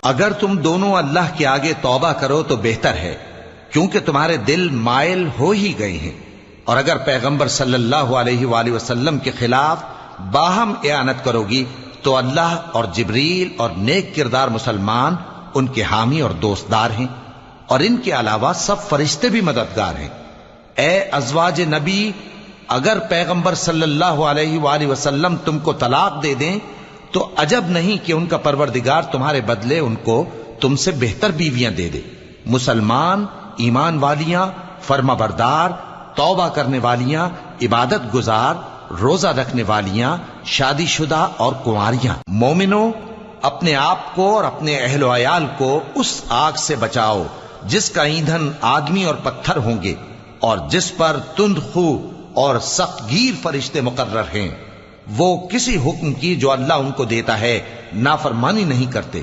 اگر تم دونوں اللہ کے آگے توبہ کرو تو بہتر ہے، کیونکہ تمہارے دل مائل ہو ہی گئے ہیں، اور اگر پیغمبر صلی اللہ علیہ وآلہ وسلم کے خلاف باہم اعانت کرو گی تو اللہ اور جبریل اور نیک کردار مسلمان ان کے حامی اور دوستدار ہیں، اور ان کے علاوہ سب فرشتے بھی مددگار ہیں۔ اے ازواج نبی، اگر پیغمبر صلی اللہ علیہ وآلہ وسلم تم کو طلاق دے دیں تو عجب نہیں کہ ان کا پروردگار تمہارے بدلے ان کو تم سے بہتر بیویاں دے دے۔ مسلمان، ایمان والیاں، فرما بردار، توبہ کرنے والیاں، عبادت گزار، روزہ رکھنے والیاں، شادی شدہ اور کنواریاں۔ مومنوں، اپنے آپ کو اور اپنے اہل و عیال کو اس آگ سے بچاؤ جس کا ایندھن آدمی اور پتھر ہوں گے، اور جس پر تند خو اور سخت گیر فرشتے مقرر ہیں۔ وہ کسی حکم کی جو اللہ ان کو دیتا ہے نافرمانی نہیں کرتے۔